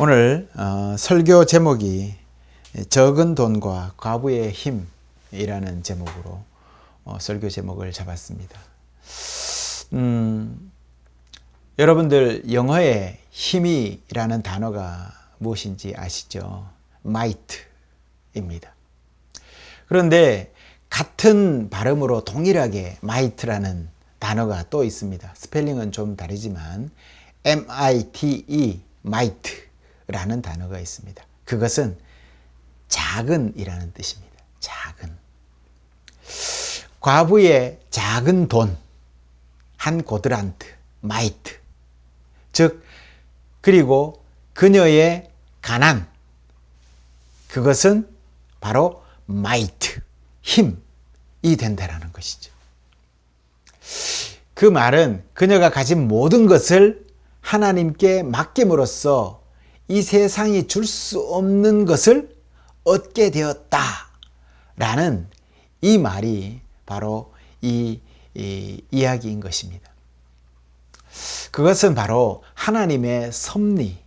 오늘 설교 제목이 적은 돈과 과부의 힘이라는 제목으로 설교 제목을 잡았습니다. 여러분들 영어에 힘이라는 단어가 무엇인지 아시죠? might입니다. 그런데 같은 발음으로 동일하게 might라는 단어가 또 있습니다. 스펠링은 좀 다르지만 M-I-T-E, might라는 단어가 있습니다. 그것은 작은이라는 뜻입니다. 작은. 과부의 작은 돈, 한 고드란트, 마이트. 즉, 그리고 그녀의 가난, 그것은 바로 마이트, 힘이 된다라는 것이죠. 그 말은 그녀가 가진 모든 것을 하나님께 맡김으로써 이 세상이 줄 수 없는 것을 얻게 되었다라는 이 말이 바로 이 이야기인 것입니다. 그것은 바로 하나님의 섭리,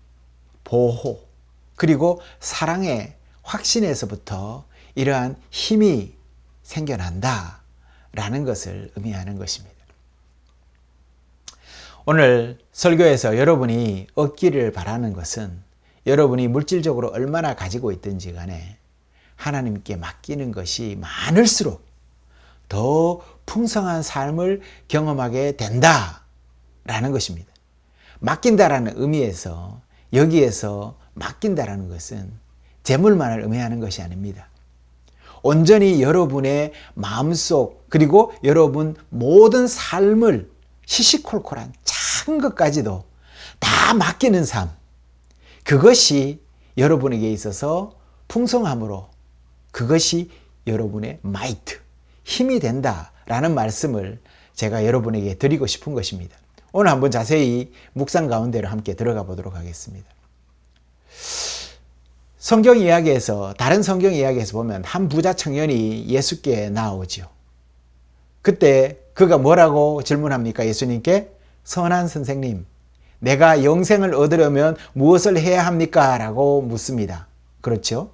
보호, 그리고 사랑의 확신에서부터 이러한 힘이 생겨난다라는 것을 의미하는 것입니다. 오늘 설교에서 여러분이 얻기를 바라는 것은 여러분이 물질적으로 얼마나 가지고 있든지 간에 하나님께 맡기는 것이 많을수록 더 풍성한 삶을 경험하게 된다라는 것입니다. 맡긴다라는 의미에서 여기에서 맡긴다라는 것은 재물만을 의미하는 것이 아닙니다. 온전히 여러분의 마음속 그리고 여러분 모든 삶을 시시콜콜한 작은 것까지도 다 맡기는 삶, 그것이 여러분에게 있어서 풍성함으로 그것이 여러분의 마이트, 힘이 된다라는 말씀을 제가 여러분에게 드리고 싶은 것입니다. 오늘 한번 자세히 묵상 가운데로 함께 들어가 보도록 하겠습니다. 성경 이야기에서, 다른 성경 이야기에서 보면 한 부자 청년이 예수께 나오죠. 그때 그가 뭐라고 질문합니까? 예수님께, 선한 선생님, 내가 영생을 얻으려면 무엇을 해야 합니까? 라고 묻습니다. 그렇죠?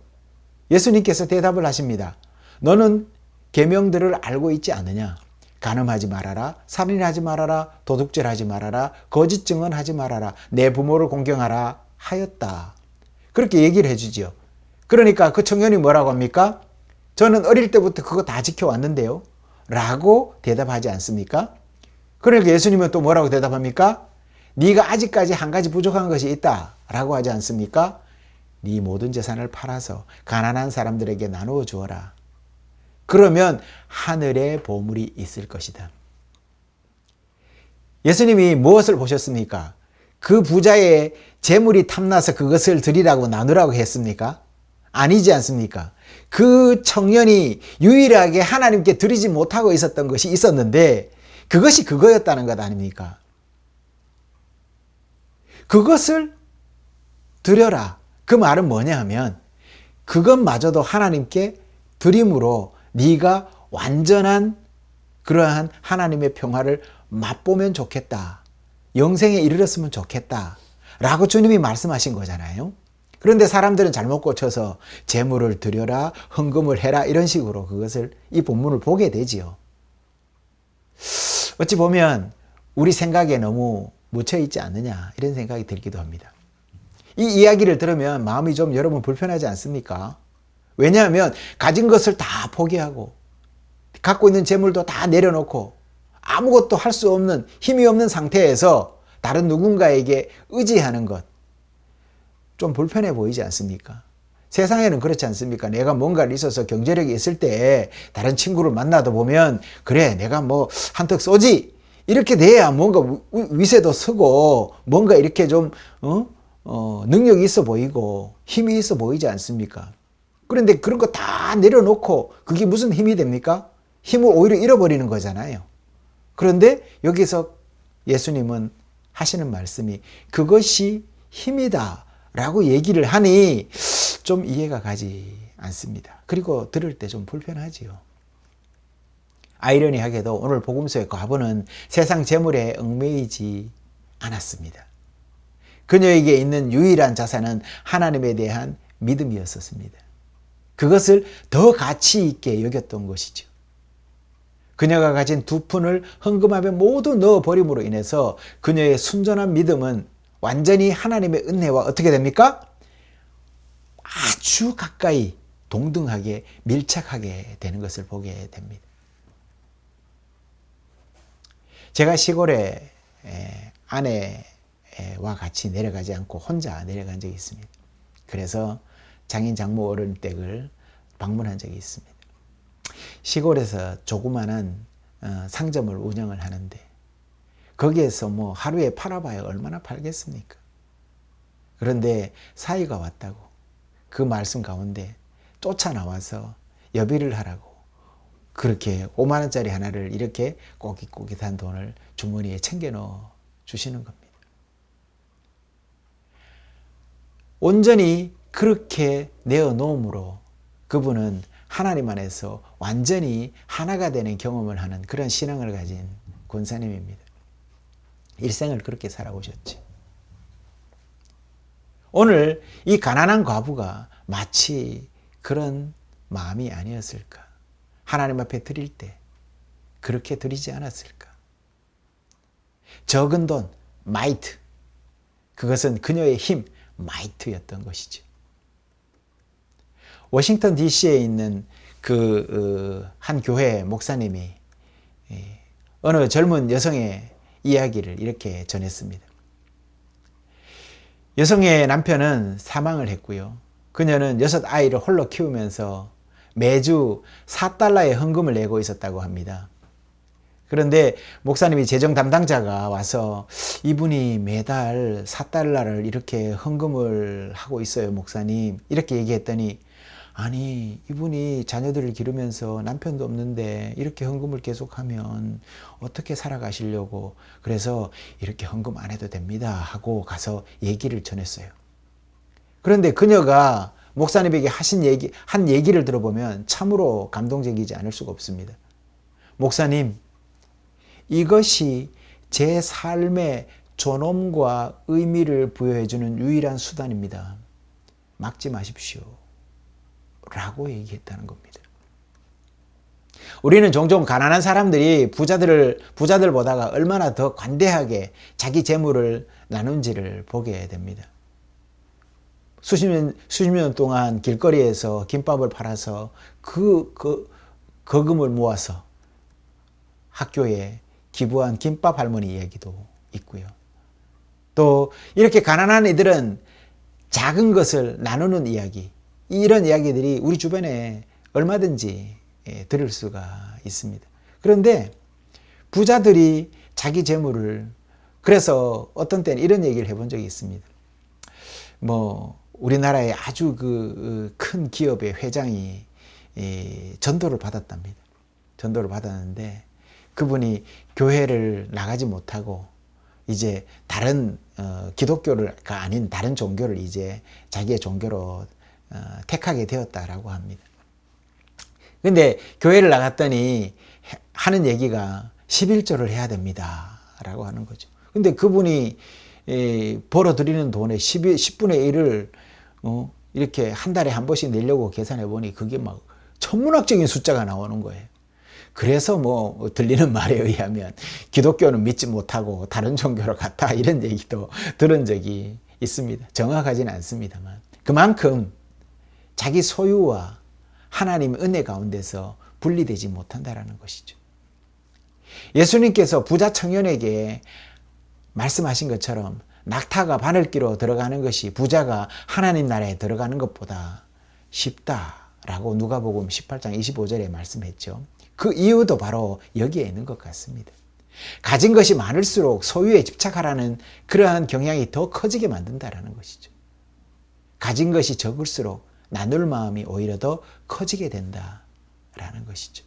예수님께서 대답을 하십니다. 너는 계명들을 알고 있지 않느냐? 간음하지 말아라, 살인하지 말아라, 도둑질하지 말아라, 거짓 증언하지 말아라, 내 부모를 공경하라 하였다. 그렇게 얘기를 해주죠. 그러니까 그 청년이 뭐라고 합니까? 저는 어릴 때부터 그거 다 지켜왔는데요 라고 대답하지 않습니까? 그러니까 예수님은 또 뭐라고 대답합니까? 네가 아직까지 한 가지 부족한 것이 있다 라고 하지 않습니까? 네 모든 재산을 팔아서 가난한 사람들에게 나누어 주어라. 그러면 하늘에 보물이 있을 것이다. 예수님이 무엇을 보셨습니까? 그 부자의 재물이 탐나서 그것을 드리라고 나누라고 했습니까? 아니지 않습니까? 그 청년이 유일하게 하나님께 드리지 못하고 있었던 것이 있었는데 그것이 그거였다는 것 아닙니까? 그것을 드려라. 그 말은 뭐냐 하면 그것마저도 하나님께 드림으로 네가 완전한 그러한 하나님의 평화를 맛보면 좋겠다. 영생에 이르렀으면 좋겠다. 라고 주님이 말씀하신 거잖아요. 그런데 사람들은 잘못 고쳐서 재물을 드려라, 헌금을 해라 이런 식으로 그것을 이 본문을 보게 되지요. 어찌 보면 우리 생각에 너무 묻혀있지 않느냐 이런 생각이 들기도 합니다. 이 이야기를 들으면 마음이 좀 여러분 불편하지 않습니까? 왜냐하면 가진 것을 다 포기하고 갖고 있는 재물도 다 내려놓고 아무것도 할 수 없는 힘이 없는 상태에서 다른 누군가에게 의지하는 것 좀 불편해 보이지 않습니까? 세상에는 그렇지 않습니까? 내가 뭔가를 있어서 경제력이 있을 때 다른 친구를 만나다 보면 그래 내가 뭐 한턱 쏘지 이렇게 돼야 뭔가 위세도 서고 뭔가 이렇게 좀 능력이 있어 보이고 힘이 있어 보이지 않습니까? 그런데 그런 거 다 내려놓고 그게 무슨 힘이 됩니까? 힘을 오히려 잃어버리는 거잖아요. 그런데 여기서 예수님은 하시는 말씀이 그것이 힘이다 라고 얘기를 하니 좀 이해가 가지 않습니다. 그리고 들을 때 좀 불편하지요. 아이러니하게도 오늘 복음서의 과부는 세상 재물에 얽매이지 않았습니다. 그녀에게 있는 유일한 자산은 하나님에 대한 믿음이었습니다. 그것을 더 가치 있게 여겼던 것이죠. 그녀가 가진 2푼을 헌금함에 모두 넣어버림으로 인해서 그녀의 순전한 믿음은 완전히 하나님의 은혜와 어떻게 됩니까? 아주 가까이 동등하게 밀착하게 되는 것을 보게 됩니다. 제가 시골에 아내와 같이 내려가지 않고 혼자 내려간 적이 있습니다. 그래서 장인 장모 어른 댁을 방문한 적이 있습니다. 시골에서 조그마한 상점을 운영을 하는데 거기에서 뭐 하루에 팔아봐야 얼마나 팔겠습니까? 그런데 사위가 왔다고 그 말씀 가운데 쫓아나와서 여비를 하라고 그렇게 5만 원짜리 하나를 이렇게 꼬깃꼬깃한 돈을 주머니에 챙겨 넣어 주시는 겁니다. 온전히 그렇게 내어 놓음으로 그분은 하나님 안에서 완전히 하나가 되는 경험을 하는 그런 신앙을 가진 권사님입니다. 일생을 그렇게 살아오셨지. 오늘 이 가난한 과부가 마치 그런 마음이 아니었을까? 하나님 앞에 드릴 때 그렇게 드리지 않았을까? 적은 돈, 마이트. 그것은 그녀의 힘, 마이트였던 것이죠. 워싱턴 DC에 있는 한 교회 목사님이 어느 젊은 여성의 이야기를 이렇게 전했습니다. 여성의 남편은 사망을 했고요. 그녀는 6아이를 홀로 키우면서 매주 4달러의 헌금을 내고 있었다고 합니다. 그런데 목사님이 재정 담당자가 와서 이분이 매달 4달러를 이렇게 헌금을 하고 있어요, 목사님. 이렇게 얘기했더니 아니, 이분이 자녀들을 기르면서 남편도 없는데 이렇게 헌금을 계속하면 어떻게 살아가시려고 그래서 이렇게 헌금 안 해도 됩니다 하고 가서 얘기를 전했어요. 그런데 그녀가 목사님에게 한 얘기를 들어보면 참으로 감동적이지 않을 수가 없습니다. 목사님, 이것이 제 삶의 존엄과 의미를 부여해주는 유일한 수단입니다. 막지 마십시오. 라고 얘기했다는 겁니다. 우리는 종종 가난한 사람들이 부자들 보다가 얼마나 더 관대하게 자기 재물을 나눈지를 보게 됩니다. 수십 년 동안 길거리에서 김밥을 팔아서 거금을 모아서 학교에 기부한 김밥 할머니 이야기도 있고요. 또 이렇게 가난한 이들은 작은 것을 나누는 이야기, 이런 이야기들이 우리 주변에 얼마든지 들을 수가 있습니다. 그런데 부자들이 자기 재물을, 그래서 어떤 때는 이런 얘기를 해본 적이 있습니다. 우리나라의 아주 큰 기업의 회장이 전도를 받았답니다. 전도를 받았는데 그분이 교회를 나가지 못하고 이제 다른 기독교가 아닌 다른 종교를 이제 자기의 종교로 택하게 되었다라고 합니다. 근데 교회를 나갔더니 하는 얘기가 11조를 해야 됩니다 라고 하는 거죠. 근데 그분이 벌어들이는 돈의 10분의 1을 이렇게 한 달에 한 번씩 내려고 계산해 보니 그게 막 천문학적인 숫자가 나오는 거예요. 그래서 들리는 말에 의하면 기독교는 믿지 못하고 다른 종교로 갔다 이런 얘기도 들은 적이 있습니다. 정확하지는 않습니다만 그만큼 자기 소유와 하나님 은혜 가운데서 분리되지 못한다라는 것이죠. 예수님께서 부자 청년에게 말씀하신 것처럼 낙타가 바늘귀로 들어가는 것이 부자가 하나님 나라에 들어가는 것보다 쉽다라고 누가복음 18장 25절에 말씀했죠. 그 이유도 바로 여기에 있는 것 같습니다. 가진 것이 많을수록 소유에 집착하라는 그러한 경향이 더 커지게 만든다라는 것이죠. 가진 것이 적을수록 나눌 마음이 오히려 더 커지게 된다라는 것이죠.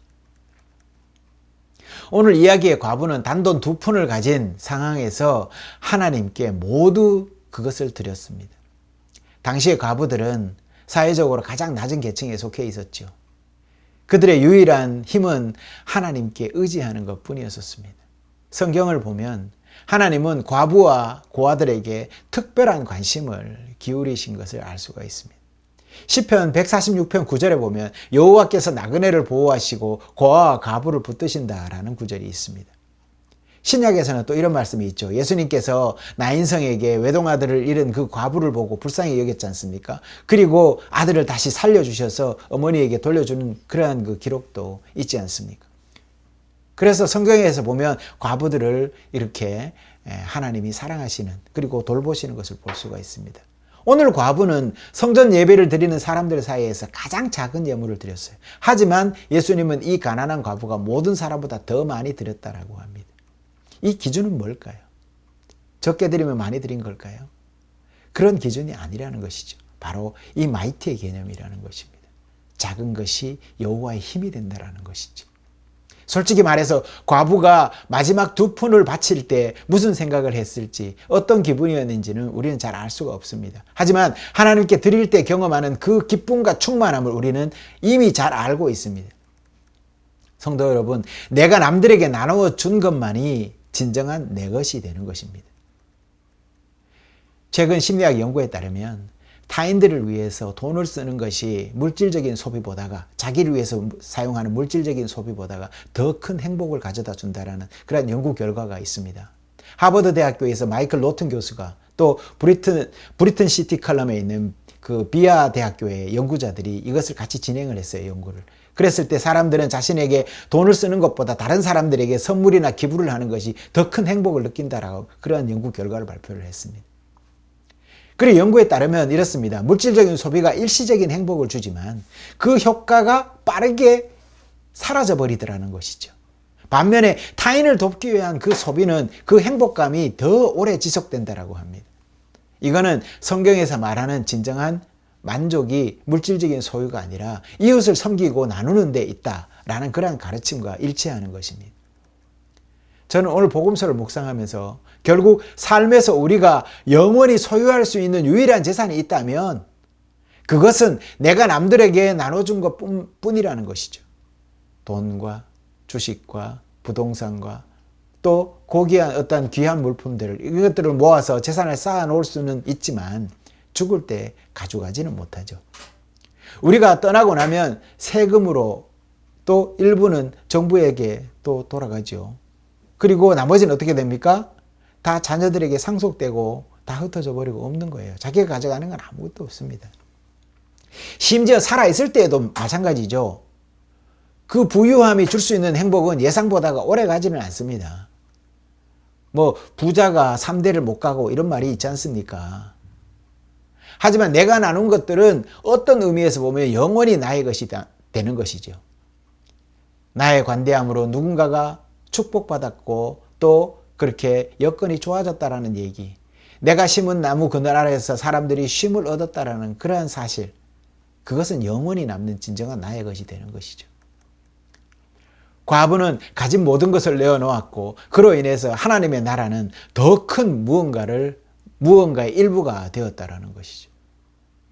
오늘 이야기의 과부는 단돈 2푼을 가진 상황에서 하나님께 모두 그것을 드렸습니다. 당시의 과부들은 사회적으로 가장 낮은 계층에 속해 있었죠. 그들의 유일한 힘은 하나님께 의지하는 것 뿐이었습니다. 성경을 보면 하나님은 과부와 고아들에게 특별한 관심을 기울이신 것을 알 수가 있습니다. 시편 146편 9절에 보면 여호와께서 나그네를 보호하시고 고아와 과부를 붙드신다라는 구절이 있습니다. 신약에서는 또 이런 말씀이 있죠. 예수님께서 나인성에게 외동아들을 잃은 그 과부를 보고 불쌍히 여겼지 않습니까? 그리고 아들을 다시 살려주셔서 어머니에게 돌려주는 그러한 그 기록도 있지 않습니까? 그래서 성경에서 보면 과부들을 이렇게 하나님이 사랑하시는 그리고 돌보시는 것을 볼 수가 있습니다. 오늘 과부는 성전 예배를 드리는 사람들 사이에서 가장 작은 예물을 드렸어요. 하지만 예수님은 이 가난한 과부가 모든 사람보다 더 많이 드렸다라고 합니다. 이 기준은 뭘까요? 적게 드리면 많이 드린 걸까요? 그런 기준이 아니라는 것이죠. 바로 이 마이트의 개념이라는 것입니다. 작은 것이 여호와의 힘이 된다라는 것이죠. 솔직히 말해서 과부가 마지막 2푼을 바칠 때 무슨 생각을 했을지 어떤 기분이었는지는 우리는 잘 알 수가 없습니다. 하지만 하나님께 드릴 때 경험하는 그 기쁨과 충만함을 우리는 이미 잘 알고 있습니다. 성도 여러분, 내가 남들에게 나누어 준 것만이 진정한 내 것이 되는 것입니다. 최근 심리학 연구에 따르면 타인들을 위해서 돈을 쓰는 것이 물질적인 소비보다가 자기를 위해서 사용하는 물질적인 소비보다가 더 큰 행복을 가져다 준다라는 그런 연구 결과가 있습니다. 하버드 대학교에서 마이클 로튼 교수가 또 브리튼 시티 컬럼에 있는 그 비아 대학교의 연구자들이 이것을 같이 진행을 했어요, 연구를. 그랬을 때 사람들은 자신에게 돈을 쓰는 것보다 다른 사람들에게 선물이나 기부를 하는 것이 더 큰 행복을 느낀다라고 그러한 연구 결과를 발표를 했습니다. 그리고 연구에 따르면 이렇습니다. 물질적인 소비가 일시적인 행복을 주지만 그 효과가 빠르게 사라져 버리더라는 것이죠. 반면에 타인을 돕기 위한 그 소비는 그 행복감이 더 오래 지속된다라고 합니다. 이거는 성경에서 말하는 진정한 만족이 물질적인 소유가 아니라 이웃을 섬기고 나누는 데 있다라는 그런 가르침과 일치하는 것입니다. 저는 오늘 복음서를 묵상하면서 결국 삶에서 우리가 영원히 소유할 수 있는 유일한 재산이 있다면 그것은 내가 남들에게 나눠준 것뿐이라는 것이죠. 돈과 주식과 부동산과 또 고귀한 어떤 귀한 물품들을 이것들을 모아서 재산을 쌓아 놓을 수는 있지만 죽을 때 가져가지는 못하죠. 우리가 떠나고 나면 세금으로 또 일부는 정부에게 또 돌아가죠. 그리고 나머지는 어떻게 됩니까? 다 자녀들에게 상속되고 다 흩어져 버리고 없는 거예요. 자기가 가져가는 건 아무것도 없습니다. 심지어 살아있을 때에도 마찬가지죠. 그 부유함이 줄 수 있는 행복은 예상보다가 오래 가지는 않습니다. 뭐 부자가 3대를 못 가고 이런 말이 있지 않습니까? 하지만 내가 나눈 것들은 어떤 의미에서 보면 영원히 나의 것이 되는 것이죠. 나의 관대함으로 누군가가 축복받았고 또 그렇게 여건이 좋아졌다라는 얘기, 내가 심은 나무 그늘 아래에서 사람들이 쉼을 얻었다라는 그러한 사실, 그것은 영원히 남는 진정한 나의 것이 되는 것이죠. 과부는 가진 모든 것을 내어놓았고 그로 인해서 하나님의 나라는 더 큰 무언가의 일부가 되었다라는 것이죠.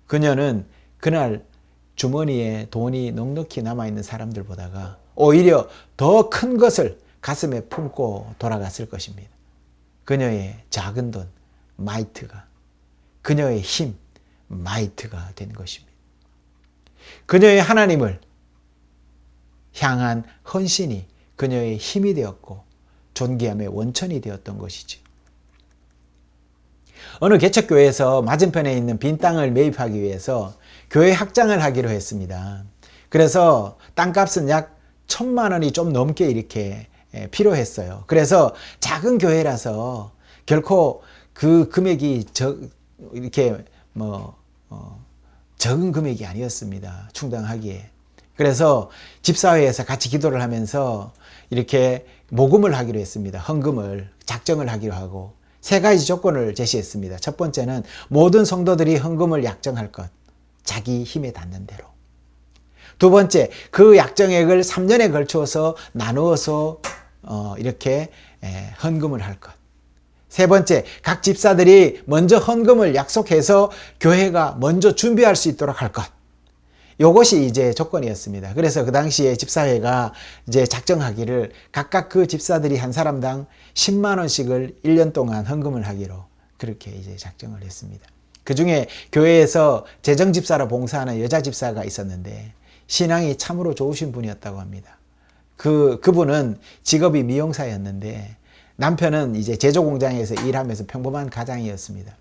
그녀는 그날 주머니에 돈이 넉넉히 남아있는 사람들보다가 오히려 더 큰 것을 가슴에 품고 돌아갔을 것입니다. 그녀의 작은 돈, 마이트가, 그녀의 힘, 마이트가 된 것입니다. 그녀의 하나님을 향한 헌신이 그녀의 힘이 되었고 존귀함의 원천이 되었던 것이죠. 어느 개척교회에서 맞은편에 있는 빈 땅을 매입하기 위해서 교회 확장을 하기로 했습니다. 그래서 땅값은 약 1,000만 원이 좀 넘게 이렇게 필요했어요. 그래서 작은 교회라서 결코 그 금액이 적은 금액이 아니었습니다. 충당하기에. 그래서 집사회에서 같이 기도를 하면서 이렇게 모금을 하기로 했습니다. 헌금을 작정을 하기로 하고 3가지 조건을 제시했습니다. 첫 번째는 모든 성도들이 헌금을 약정할 것, 자기 힘에 닿는 대로. 두 번째, 그 약정액을 3년에 걸쳐서 나누어서 이렇게 헌금을 할 것. 세 번째, 각 집사들이 먼저 헌금을 약속해서 교회가 먼저 준비할 수 있도록 할 것. 요것이 이제 조건이었습니다. 그래서 그 당시에 집사회가 이제 작정하기를 각각 그 집사들이 한 사람당 10만 원씩을 1년 동안 헌금을 하기로 그렇게 이제 작정을 했습니다. 그 중에 교회에서 재정집사로 봉사하는 여자 집사가 있었는데 신앙이 참으로 좋으신 분이었다고 합니다. 그분은 직업이 미용사였는데 남편은 이제 제조 공장에서 일하면서 평범한 가장이었습니다.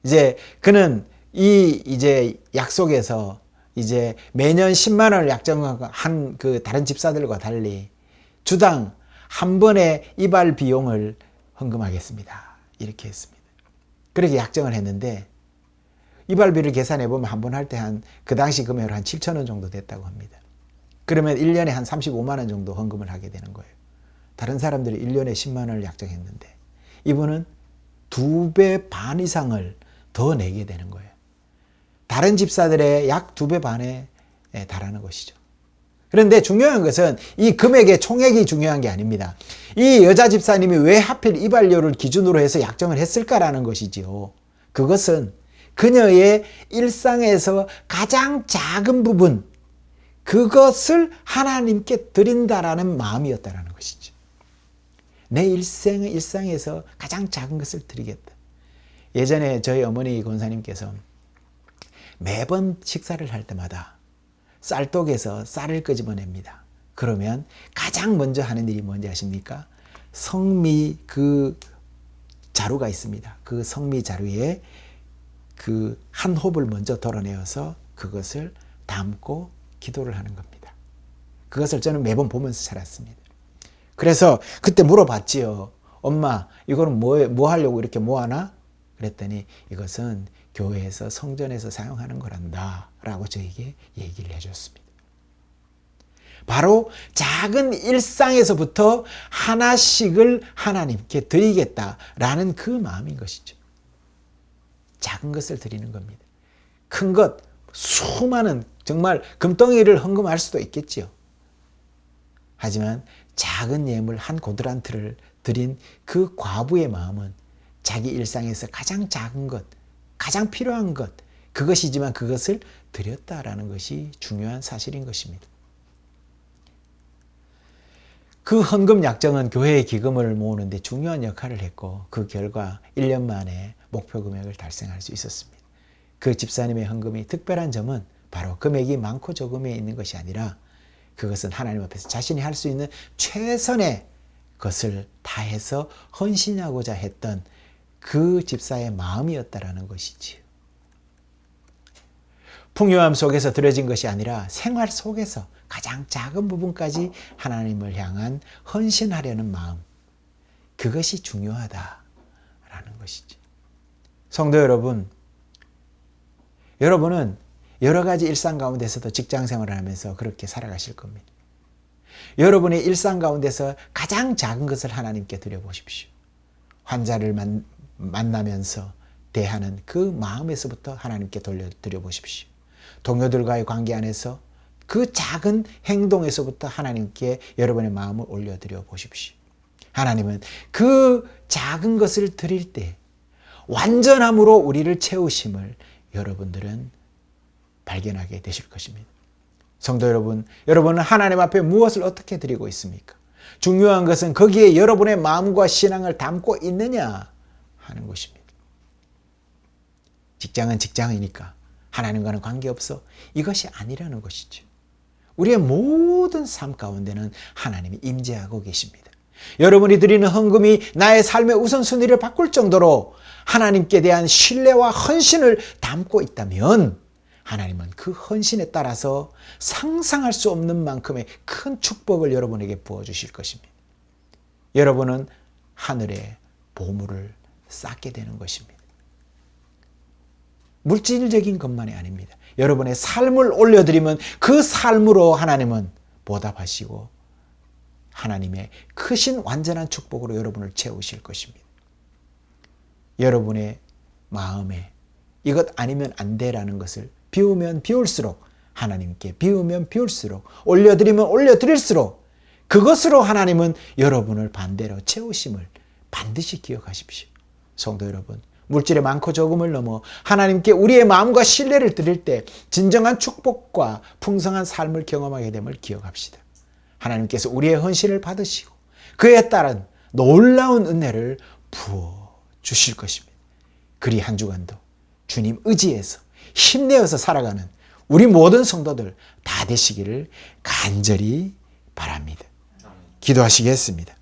이제 그는 이제 약속에서 이제 매년 10만 원을 약정한 그 다른 집사들과 달리 주당 한 번의 이발 비용을 헌금하겠습니다. 이렇게 했습니다. 그렇게 약정을 했는데 이발비를 계산해 보면 한 번 할 때 그 당시 금액으로 한 7천 원 정도 됐다고 합니다. 그러면 1년에 한 35만 원 정도 헌금을 하게 되는 거예요. 다른 사람들이 1년에 10만 원을 약정했는데 이분은 2배 반 이상을 더 내게 되는 거예요. 다른 집사들의 약 2배 반에 달하는 것이죠. 그런데 중요한 것은 이 금액의 총액이 중요한 게 아닙니다. 이 여자 집사님이 왜 하필 이발료를 기준으로 해서 약정을 했을까라는 것이지요. 그것은 그녀의 일상에서 가장 작은 부분, 그것을 하나님께 드린다라는 마음이었다라는 것이죠. 내 일상에서 가장 작은 것을 드리겠다. 예전에 저희 어머니 권사님께서 매번 식사를 할 때마다 쌀독에서 쌀을 끄집어냅니다. 그러면 가장 먼저 하는 일이 뭔지 아십니까? 성미 그 자루가 있습니다. 그 성미 자루에 그 한 홉을 먼저 덜어내어서 그것을 담고 기도를 하는 겁니다. 그것을 저는 매번 보면서 살았습니다. 그래서 그때 물어봤지요. 엄마, 이거는 뭐 하려고 이렇게 모아놔? 그랬더니 이것은 교회에서 성전에서 사용하는 거란다 라고 저에게 얘기를 해줬습니다. 바로 작은 일상에서부터 하나씩을 하나님께 드리겠다라는 그 마음인 것이죠. 작은 것을 드리는 겁니다. 큰 것, 수많은 정말 금덩이를 헌금할 수도 있겠지요. 하지만 작은 예물 한 고드란트를 드린 그 과부의 마음은 자기 일상에서 가장 작은 것, 가장 필요한 것, 그것이지만 그것을 드렸다라는 것이 중요한 사실인 것입니다. 그 헌금 약정은 교회의 기금을 모으는 데 중요한 역할을 했고 그 결과 1년 만에 목표 금액을 달성할 수 있었습니다. 그 집사님의 헌금이 특별한 점은 바로 금액이 많고 적음에 있는 것이 아니라 그것은 하나님 앞에서 자신이 할 수 있는 최선의 것을 다해서 헌신하고자 했던 그 집사의 마음이었다라는 것이지요. 풍요함 속에서 드려진 것이 아니라 생활 속에서 가장 작은 부분까지 하나님을 향한 헌신하려는 마음, 그것이 중요하다라는 것이지. 성도 여러분, 여러분은 여러 가지 일상 가운데서도 직장 생활을 하면서 그렇게 살아가실 겁니다. 여러분의 일상 가운데서 가장 작은 것을 하나님께 드려보십시오. 환자를 만나면서 대하는 그 마음에서부터 하나님께 돌려드려보십시오. 동료들과의 관계 안에서 그 작은 행동에서부터 하나님께 여러분의 마음을 올려드려 보십시오. 하나님은 그 작은 것을 드릴 때 완전함으로 우리를 채우심을 여러분들은 발견하게 되실 것입니다. 성도 여러분, 여러분은 하나님 앞에 무엇을 어떻게 드리고 있습니까? 중요한 것은 거기에 여러분의 마음과 신앙을 담고 있느냐 하는 것입니다. 직장은 직장이니까 하나님과는 관계없어. 이것이 아니라는 것이죠. 우리의 모든 삶 가운데는 하나님이 임재하고 계십니다. 여러분이 드리는 헌금이 나의 삶의 우선순위를 바꿀 정도로 하나님께 대한 신뢰와 헌신을 담고 있다면 하나님은 그 헌신에 따라서 상상할 수 없는 만큼의 큰 축복을 여러분에게 부어주실 것입니다. 여러분은 하늘에 보물을 쌓게 되는 것입니다. 물질적인 것만이 아닙니다. 여러분의 삶을 올려드리면 그 삶으로 하나님은 보답하시고 하나님의 크신 완전한 축복으로 여러분을 채우실 것입니다. 여러분의 마음에 이것 아니면 안 돼라는 것을 비우면 비울수록 하나님께 비우면 비울수록 올려드리면 올려드릴수록 그것으로 하나님은 여러분을 반대로 채우심을 반드시 기억하십시오. 성도 여러분, 물질의 많고 적음을 넘어 하나님께 우리의 마음과 신뢰를 드릴 때 진정한 축복과 풍성한 삶을 경험하게 됨을 기억합시다. 하나님께서 우리의 헌신을 받으시고 그에 따른 놀라운 은혜를 부어 주실 것입니다. 그리 한 주간도 주님 의지해서 힘내어서 살아가는 우리 모든 성도들 다 되시기를 간절히 바랍니다. 기도하시겠습니다.